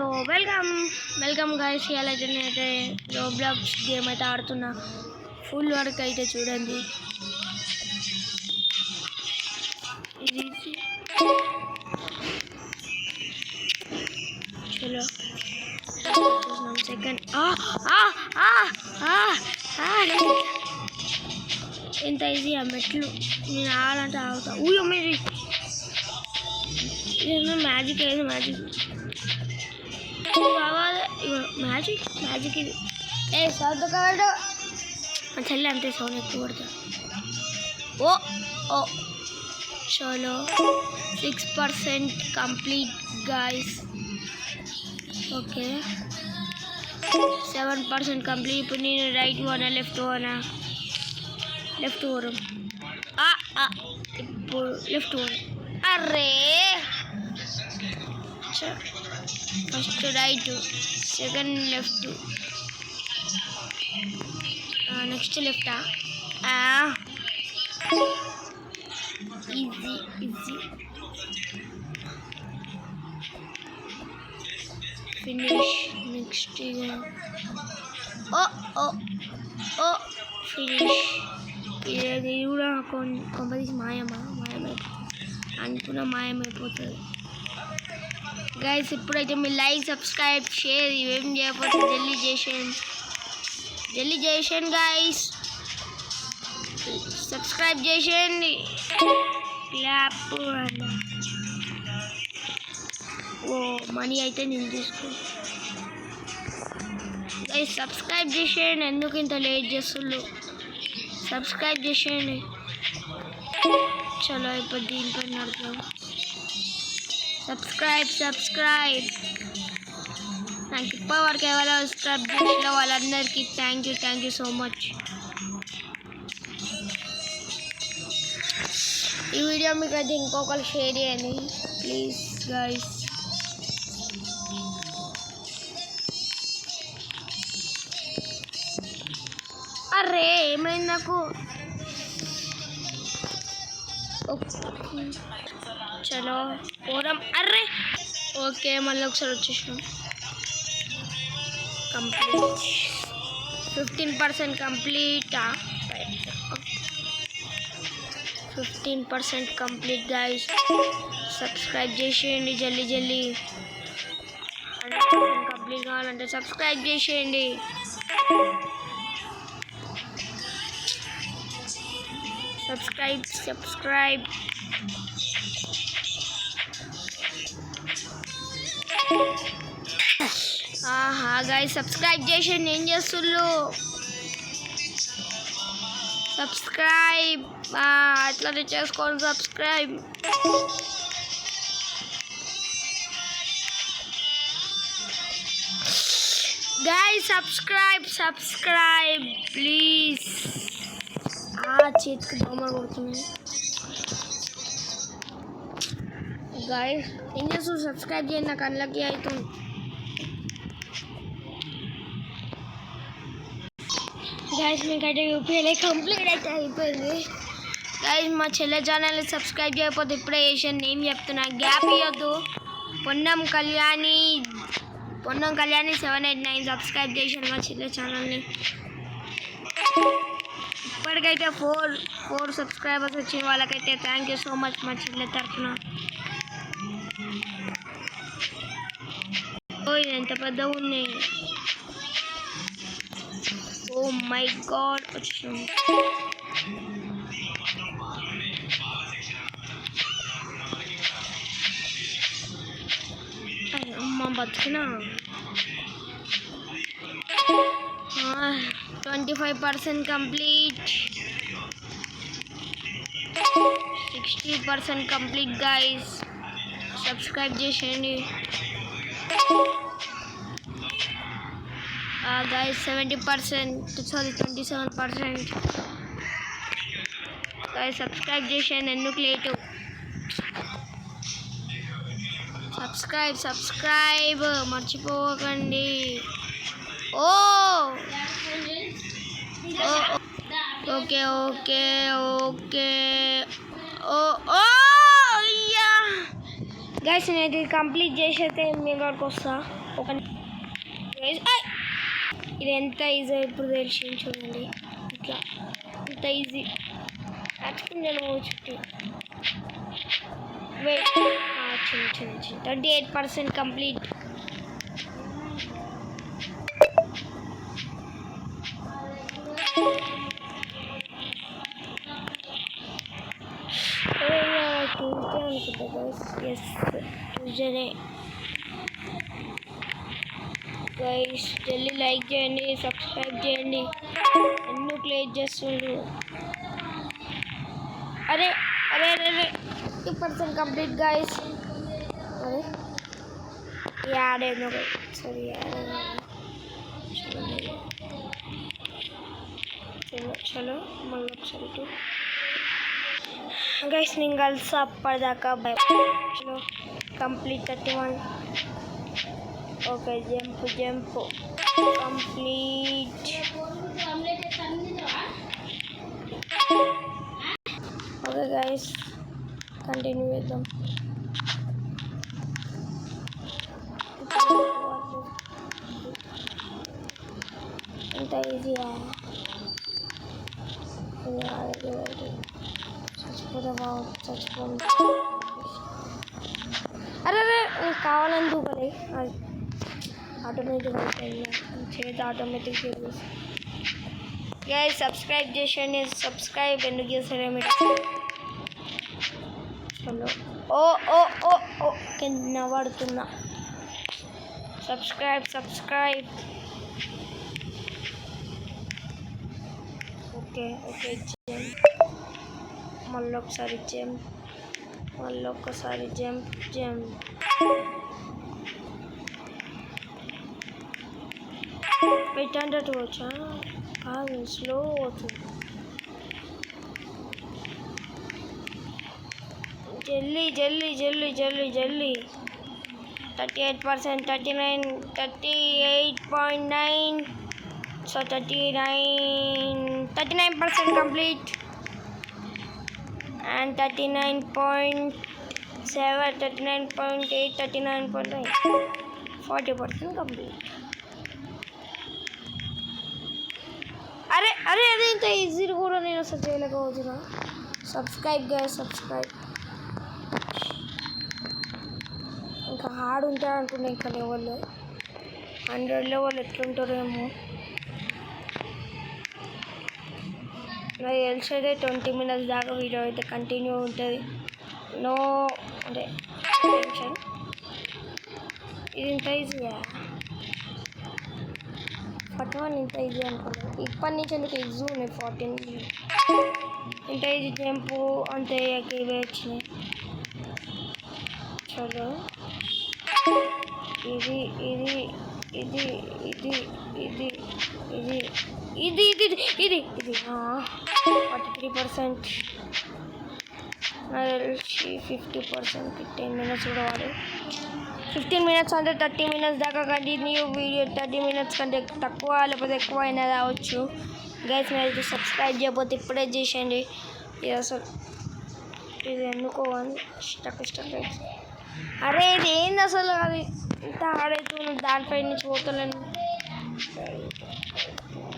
So welcome guys. ఇలా అయితే Roblox game అయితే ఆడుతున్నా. ఫుల్ వర్క్ అయితే చూడండి. ఇది చలో సెకండ్. ఎంత ఈజీ ఆ మెట్లు. నేను ఆడాలంటే ఆగుతా. ఊయో మీరు ఇదేమో మ్యాజిక్. ఏది మ్యాజిక్ కావాలి. మ్యాజిక్ ఇది. సౌండ్ కావాడు మా చెల్లి అంతే. సౌండ్ ఎక్కువ పడుతుంది. ఓ చలో 6% కంప్లీట్ గాయస్. Okay 7% complete. ఇప్పుడు నేను రైట్ పోనా లెఫ్ట్ పోనా? లెఫ్ట్ పోరం. ఇప్పుడు లెఫ్ట్ పోను. అర్రే first right, second left, next లెఫ్టా? Easy finish. నెక్స్ట్ ఓ ఫినిష్. ఇది కూడా కొంపదీసి మాయమైపోతుంది అనుకున్న మాయమైపోతుంది గైస్. ఇప్పుడైతే మీరు లైక్ సబ్స్క్రైబ్ షేర్ ఇవేం చేయకపోతే జల్దీ చేసేయండి గైస్. సబ్స్క్రైబ్ చేసేయండి. క్లాప్. ఓ మనీ అయితే నేను తీసుకో గైస్. సబ్స్క్రైబ్ చేసేయండి. ఎందుకు ఇంత లేట్ చేస్తుండ్రు? సబ్స్క్రైబ్ చేసేయండి. చలో ఇప్పుడు దీనిపై నడుపుదాం. సబ్స్క్రైబ్. నాకు ఇప్పటివరకు ఎవరో సబ్స్క్రైబ్ చేసిన వాళ్ళందరికీ థ్యాంక్ యూ సో మచ్. ఈ వీడియో మీకు అయితే ఇంకొకరు షేర్ చేయండి ప్లీజ్ గైస్. అరే ఏమైంది నాకు? చలో పోదాం. అర్రే ఓకే మళ్ళీ ఒకసారి వచ్చేసినాం. Complete 15% complete. 15% complete guys. Subscribe చేసేయండి జల్దీ. 100% కంప్లీట్ కావాలంటే సబ్స్క్రైబ్ చేసేయండి. సబ్స్క్రైబ్. గైస్ సబ్స్క్రైబ్ చేసేయండి. ఏం చేస్తుళ్ళు? సబ్స్క్రైబ్ అట్లా చేసుకోండి. Subscribe guys. Subscribe please. చేతికి దోమలు కొడుతున్నాయి గైస్. ఏం చేస్తారు? సబ్స్క్రైబ్ చేయండి. నాకు అన్లక్కీ అవుతుంది గైస్. మీకైతే యూపీఐ కంప్లీట్ అయితే అయిపోయింది గైస్. మా చెల్లె ఛానల్ని సబ్స్క్రైబ్ చేయకపోతే ఇప్పుడే చేసాను. నేను చెప్తున్నా, గ్యాప్ ఇవ్వద్దు. పొన్నం కళ్యాణి 789 సబ్స్క్రైబ్ చేశాను మా చెల్లె ఛానల్ని. ఇప్పటికైతే 4 సబ్స్క్రైబర్స్ వచ్చిన వాళ్ళకైతే థ్యాంక్ యూ సో మచ్ మా చెల్లె తరఫున. ఇది ఎంత పెద్దగా ఉన్నాయి. ఓ మై గాడ్ వచ్చాం. అమ్మ బతికినా. 25% కంప్లీట్. 60% complete guys. సబ్స్క్రైబ్ చేసేయండి గైస్. 27% గైస్. సబ్స్క్రైబ్ చేసేయండి. ఎందుకు లేటు? సబ్స్క్రైబ్ మర్చిపోకండి. ఓకే గైస్ నేను ఇది కంప్లీట్ చేసైతే మీ వరకు వస్తా ఒక ఇది ఎంత ఈజీ ఇప్పుడు తెలిసింది చూడండి ఇట్లా ఇంత ఈజీ నచ్చుకుంటాను చుట్టూ వెయిట్ చిన్న 38% కంప్లీట్ ట్యూస్డే అనుకుంటా గైస్ ట్యూస్డేనే గైస్ జల్దీ లైక్ చేయండి సబ్స్క్రైబ్ చేయండి ఎన్నో క్లిక్ చేస్తుండ్రు అరే అరే అరే 50% కంప్లీట్ గైస్ అరే యాడ్ అయిందో సరే చలో మళ్ళీ ఒకసారి గైస్ నేను కలిసి అప్పటిదాకా బై చలో complete 31 okay jump complete okay guys continue చేద్దాం ఎంత ఈజీయా చచ్చిపోతుంది అరే అరే నీకు కావాలని దూకలే అది ఆటోమేటిక్ అయిపోయింది చేతి ఆటోమేటిక్ గైస్ సబ్స్క్రైబ్ చేయండి సబ్స్క్రైబ్ ఎందుకు చేస్తారే మీరు చలో ఓ ఓ ఓ ఓ కింద పడుతున్నా సబ్స్క్రైబ్ ఓకే ఓకే మళ్ళీ ఒకసారి జంప్ 800 వచ్చా కాదు స్లో అవుతుంది జల్దీ 38% 38.9 సో 39% కంప్లీట్ and 39.7 39.8 39.9 40% కంప్లీట్ అరే అరే అదే ఇంత ఈజీ కూడా నేను అసలు చేయలేకపోతున్నా సబ్స్క్రైబ్ ఇంకా హార్డ్ ఉంటాయి అనుకున్నా ఇంకా లెవెల్ 100 లెవెల్ ఎట్లుంటారేమో నాకు తెలిసేదే 20 minutes దాకా వీడియో అయితే కంటిన్యూ ఉంటుంది నో అంటే టెన్షన్ ఇది ఇంత ఈజీయా 41 ఇంత ఈజీ అనుకున్నాను ఇప్పటి నుంచి ఎందుకు ఈజీ ఉన్నాయి 14 ఇంత ఈజీ జంపు అంతే ఇవే వచ్చినాయి చలో ఇది 43% 50% 10 minutes కూడా వాడు 15 minutes అంటే 30 minutes దాకా కంటిన్యూ వీడియో 30 minutes కంటే తక్కువ లేకపోతే ఎక్కువ అయినా రావచ్చు గైస్ మీరు సబ్స్క్రైబ్ చేయకపోతే ఇప్పుడే చేసేయండి ఇది అసలు ఇది ఎందుకో స్టక్ అరే ఇది ఏంది అసలు అది ఇంత ఆడైతుంది దానిపై నుంచి పోతలేను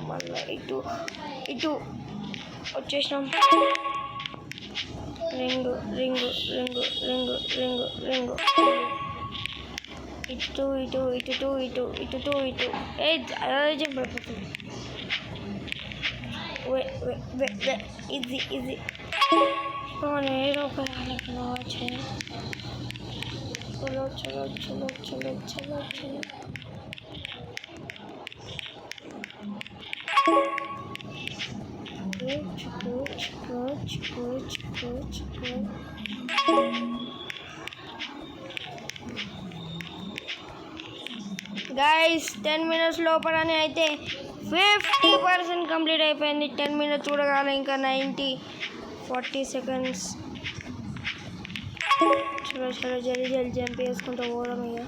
మళ్ళీ ఇటు వచ్చేసినాం రింగు ఇటు ఏ అదే చెప్పిపోతుంది ఇది ఏదో ఒక చలో గైస్ 10 minutes లోపలనే అయితే 50% కంప్లీట్ అయిపోయింది 10 minutes చూడగానే ఇంకా 40 seconds చలో జల్దీ జంప్ చేసుకుంటూ పోదాం ఇక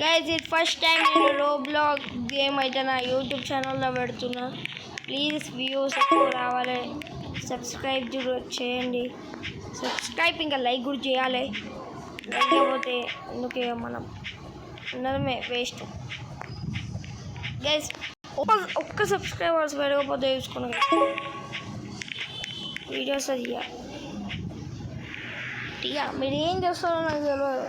గైస్ ఇది ఫస్ట్ టైం నేను రోబ్లాక్ గేమ్ అయితే నా యూట్యూబ్ ఛానల్లో పెడుతున్నా ప్లీజ్ వ్యూస్ ఎక్కువ రావాలి సబ్స్క్రైబ్ చేయండి సబ్స్క్రైబ్ ఇంకా లైక్ కూడా చేయాలి. లేకపోతే ఎందుకే మనం ఉన్నదమే వేస్ట్ గైస్. ఒక్క సబ్స్క్రైబర్స్ పెరగకపోతే చూసుకున్నా వీడియోస్ అది ఇక మీరు ఏం చేస్తారో నాకు తెలియదు,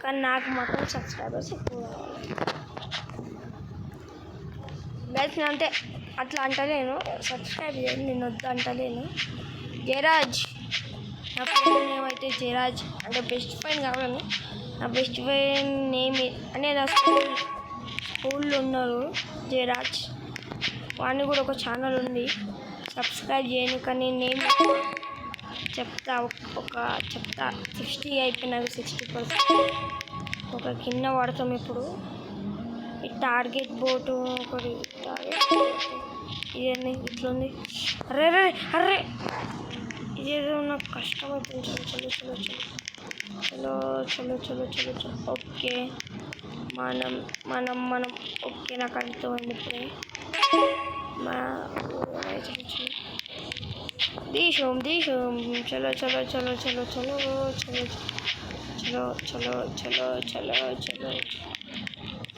కానీ నాకు మాత్రం సబ్స్క్రైబర్స్ ఎక్కువ కావాలి గైస్. నేను అంటే అట్లా అంటలేను, సబ్స్క్రైబ్ చేయండి, నేను వద్దు అంటలేను. జయరాజ్ నా ఫ్రెండ్ నేమ్ అయితే జయరాజ్, అంటే బెస్ట్ ఫ్రెండ్ కావాలని. నా బెస్ట్ ఫ్రెండ్ నేమ్ అంటే నా స్కూల్లో ఉన్నారు జయరాజ్, వాడిని కూడా ఒక ఛానల్ ఉంది, సబ్స్క్రైబ్ చేయను. కానీ నేమ్ చెప్తా, చెప్తా 60 అయిపోయినాక 60% ఒక కింద వాడతాం. ఇప్పుడు ఈ టార్గెట్ బోటు ఒకటి ఇదేంది ఇట్లుంది, అరే అరే అరే ఇదేదో నాకు కష్టమవుతుంది. చలో చలో చలో చలో చలో చలో చలో ఓకే మనం మనం మనం ఓకే నాకు అర్థమైంది ఇప్పుడే. దీశం చలో చలో చలో చలో చలో చలో చలో చలో చలో చలో చలో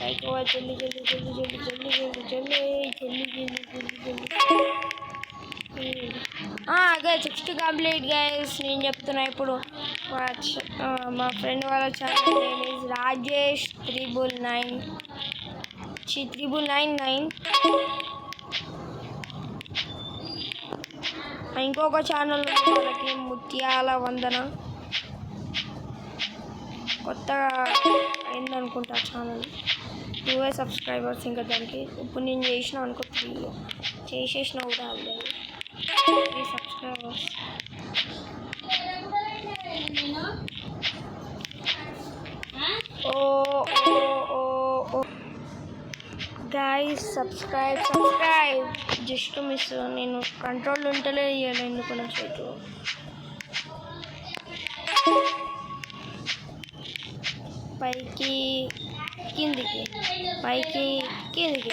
ఎక్కువ జల్లి జల్లి జల్లి జల్లి జల్లి జల్లి జల్లి జల్లి జల్లి జల్లి జల్లి గైస్ 60 కంప్లీట్ గైస్. నేను చెప్తున్నా ఇప్పుడు మా ఫ్రెండ్ వాళ్ళ ఛానల్ నేమ్ ఈజ్ రాజేష్ 399. ఇంకొక ఛానల్ వాళ్ళకి ముత్యాల వందన, కొత్తగా అయిందనుకుంటా ఛానల్. 2 సబ్స్క్రైబర్స్ ఇంకా దానికి. ఇప్పుడు నేను చేసిన అనుకో 3 చేసేసిన కూడా అందరు 3 సబ్స్క్రైబర్స్. ఓ గైస్ సబ్స్క్రైబ్ జస్ట్ మిస్. నేను కంట్రోల్ ఉంటలే ఇవ్వాలి ఎందుకు నా చేతు. పైకి కిందికి పైకి కిందికి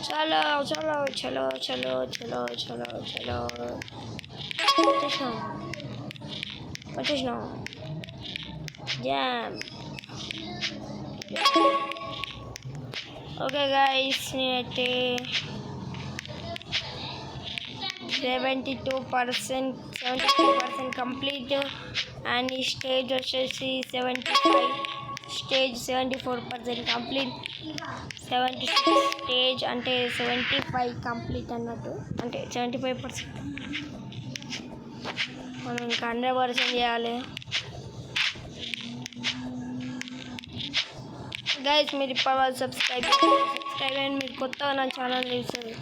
చలో చలో చలో చలో చలో చలో చలో వచ్చేసినాం జామ్. ఓకే గైస్ నేనైతే 72% కంప్లీట్ అండ్ ఈ స్టేజ్ వచ్చేసి 75, స్టేజ్ 74% కంప్లీట్, 76 స్టేజ్ అంటే 75 కంప్లీట్ అన్నట్టు, అంటే 75%. మనం ఇంకా 100% చేయాలి గైస్. మీరు ఇప్పటి సబ్స్క్రైబ్ చేయండి, మీరు కొత్తగా నా ఛానల్ చూస్తారు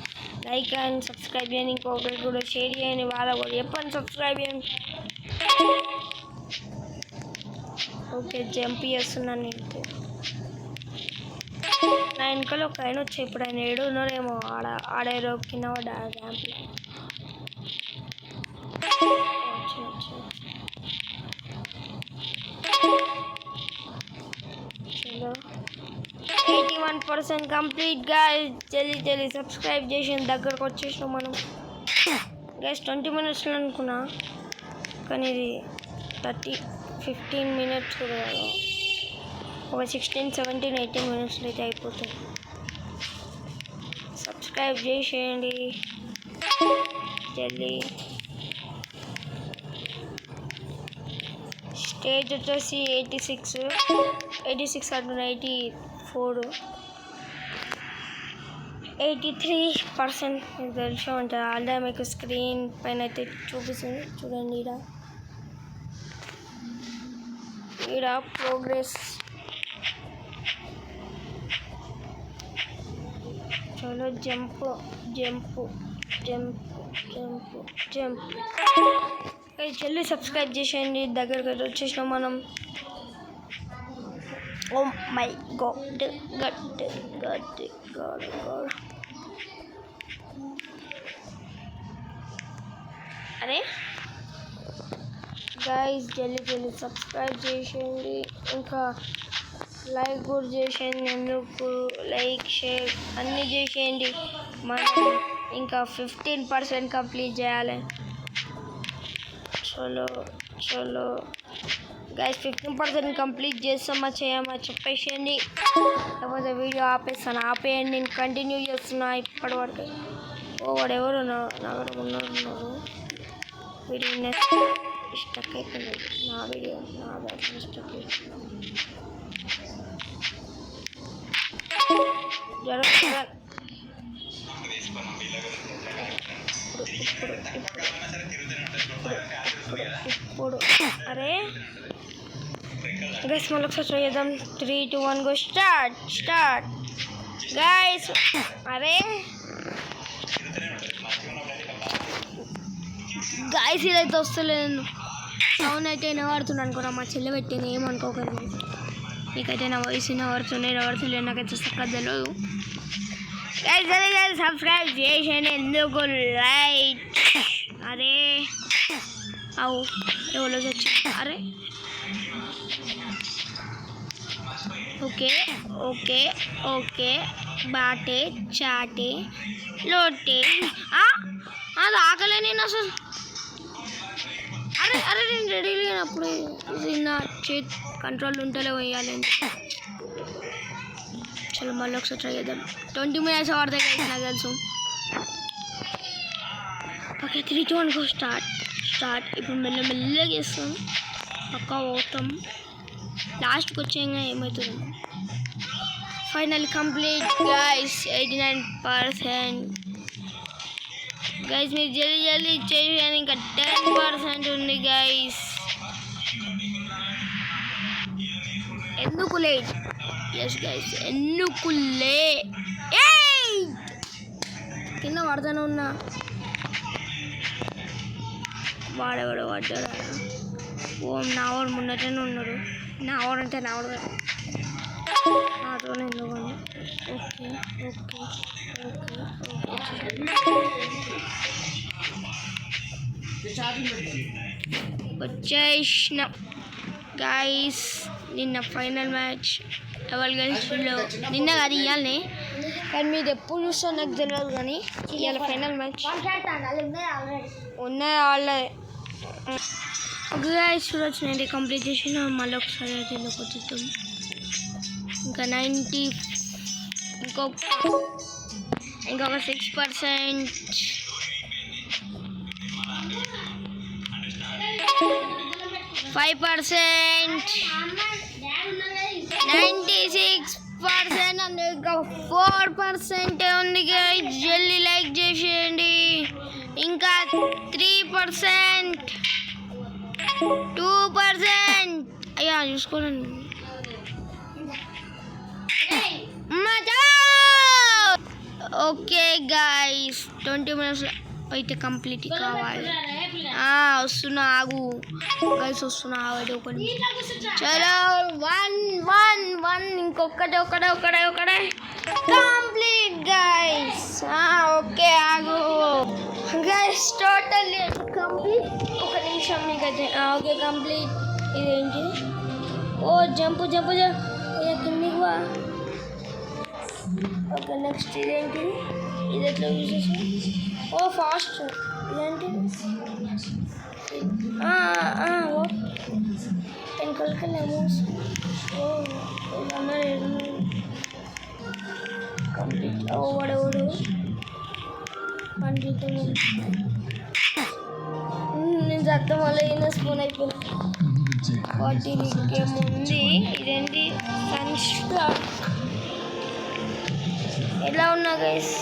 లైక్ అండ్ సబ్స్క్రైబ్ చేయండి, ఇంకొకరికి కూడా షేర్ చేయండి, వాళ్ళ కూడా చెప్పండి సబ్స్క్రైబ్ చేయండి. ఓకే జంప్ చేస్తున్నాను నేను. నా వెనకాల ఒక ఆయన వచ్చి ఇప్పుడు ఆయన ఏడు ఉన్నారేమో, ఆడేరో కింద ర్యాంప్లో. చలో 81% కంప్లీట్ గైస్. జల్దీ సబ్స్క్రైబ్ చేసి దగ్గరకు వచ్చేసినాం మనం గైస్. 20 minutesలో అనుకున్నా, కానీ ఇది 15 minutes కూడా కాదు, ఒక 16, 17, 18 minutesలో అయితే అయిపోతుంది. సబ్స్క్రైబ్ చేసేయండి జల్దీ. స్టేజ్ వచ్చేసి 86 అంటున్నా, 84, 83% తెలిసి ఉంటుంది. ఆల్రెడీ మీకు స్క్రీన్ పైన అయితే చూపిస్తుంది చూడండి. ఈడ ప్రోగ్రెస్. చలో jump jump jump jump jump. జల్దీ సబ్స్క్రైబ్ చేసేయండి, దగ్గరకు వచ్చేసినాం మనం. Oh my god god god god god. అరే గైస్ జల్దీ సబ్స్క్రైబ్ చేసేయండి, ఇంకా లైక్ కూడా చేసేయండి. ఎందుకు లైక్ షేర్ అన్నీ చేసేయండి. మనం ఇంకా 15% కంప్లీట్ చేయాలి. చలో చలో గైస్ 15% కంప్లీట్ చేస్తామా చేయమా చెప్పేసేయండి, లేకపోతే వీడియో ఆపేయండి. నేను కంటిన్యూ చేస్తున్నా ఇప్పటి వరకు. వాడు ఎవరు నగరం ఉన్నారు వీడియో స్టక్ అయిపోయింది. నా వీడియో నా బ్యాగ్ స్టక్ అయిపోయింది. ఇప్పుడు అరే గైస్ మళ్ళీ ఒకసారి చేద్దాం. 3, 2, 1 గో స్టార్ట్ గైస్. అరే గైస్ ఇదైతే వస్తలేదు. సౌండ్ అయితే వినబడుతుంది అనుకున్నా, మా చెల్లె పెట్టింది, ఏమనుకోకండి. మీకైతే నా వాయిస్ వినబడుతుంది, నాకైతే చక్కగా తెలియదు. గైస్ అదే సబ్స్క్రైబ్ చేసేయండి, ఎందుకు లైక్. అరే అవు ఎవరో వచ్చి అరే ఓకే ఓకే ఓకే బాటే చాటే లోటే అది ఆకలే. నేను అసలు అరే నేను రెడీ లేనప్పుడు ఇది నా చేతి కంట్రోల్ ఉంటేలే వేయాలి. చలో మళ్ళీ ఒకసారి ట్రై చేద్దాం. 20 minutes పడతాయి కదా నాకు తెలుసు. Okay 3, 2, 1 go start. ఇప్పుడు మెల్లగా చేస్తాం, పక్కా పోతాం. లాస్ట్కి వచ్చేయంగా ఏమవుతుంది. Final complete guys 89%. గైస్ మీరు జల్దీ చేయండి, ఇంకా 10% ఉంది గైస్. ఎందుకు లేట్? ఎస్ గైస్ ఎందుకు కింద పడతానే ఉన్నా. వాడెవడు పడ్డాడా? నా వాడు ముందటనే ఉన్నాడు. నా వాడంటే నాతోనే ఎందుకు. ఓకే వచ్చేసిన గైస్. నిన్న ఫైనల్ మ్యాచ్ ఎవరు గెలిచిందో నిన్న కాదు ఇవ్వాలని, కానీ మీరు ఎప్పుడు చూస్తారో నాకు తెలియదు. కానీ ఇవాళ ఫైనల్ మ్యాచ్ ఉన్నాయి వాళ్ళే. గైస్ చూడొచ్చు, నేను కంప్లీట్ చేసిన. మళ్ళీ ఒకసారి అయితే ఇందుకు వచ్చేద్దాం. ఇంకా 90 ఇంకొక 6%. 5%, 96%, అండ్ ఇంకా 4% ఉంది గైస్. జల్దీ లైక్ చేసేయండి. ఇంకా 3%, 2%. అయ్యా చూసుకోండి. ఓకే గైస్ 20 minutes అయితే కంప్లీట్ కావాలి. వస్తున్నా ఆగు గైస్, వస్తున్నా ఆగదు. ఒకటి చలో 1 ఇంకొకటే కంప్లీట్ గైస్. ఓకే ఆగు గైస్, టోటల్ కంప్లీట్. ఒక నిమిషం మీకైతే ఓకే కంప్లీట్. ఇదేంటి? ఓ జంపు కిందికి వా. ఓకే నెక్స్ట్ ఇదేంటి? ఇది ఎట్లా యూజ్ చేసి? ఓ ఫాస్ట్. ఇదేంటి? వెనకాలకెళ్ళాము. ఓ కంప్లీట్. ఓ వాడెవడు నేను చక్క మళ్ళీ స్పూన్ అయిపోయింది. వాటి ఇంకేముంది? ఇదేంటి? సన్స్టాక్. ఎలా ఉన్నా గైస్?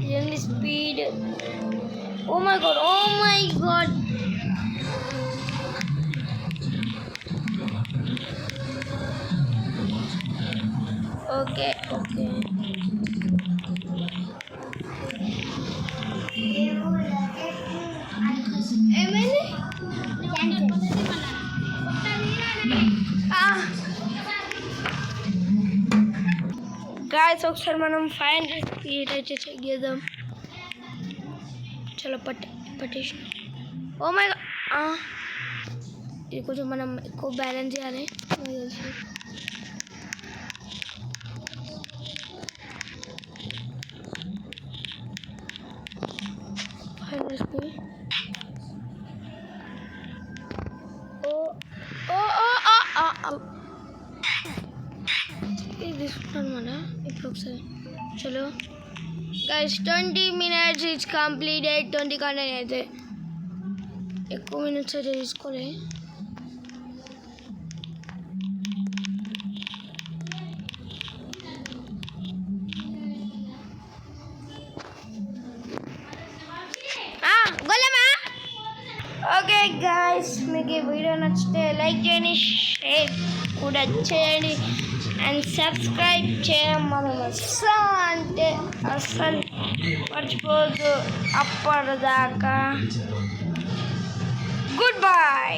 ఇదేంటి? Speed. Oh my god. Okay ఏమైంది? గాయస్ ఒకసారి మనం 500 feet అయితే చెక్ చేద్దాం. చలో పట్టేసి. ఓ మై గాడ్, ఇది కొంచెం మనం ఎక్కువ బ్యాలెన్స్ చేయాలి. రెసిపీ ఇది తీసుకుంటాను మన ఇప్పుడు ఒకసారి చలో గైస్ 20 minutes ఇట్స్ కంప్లీటెడ్ 20 కానీ అయితే ఎక్కువ మినిట్స్ అయితే తీసుకోలే ఓకే గాయస్ మీకు ఈ వీడియో నచ్చితే లైక్ చేయండి షేర్ కూడా చేయండి అండ్ సబ్స్క్రైబ్ చేయడం మనం అస్సలు మర్చిపోవద్దు అప్పటిదాకా గుడ్ బై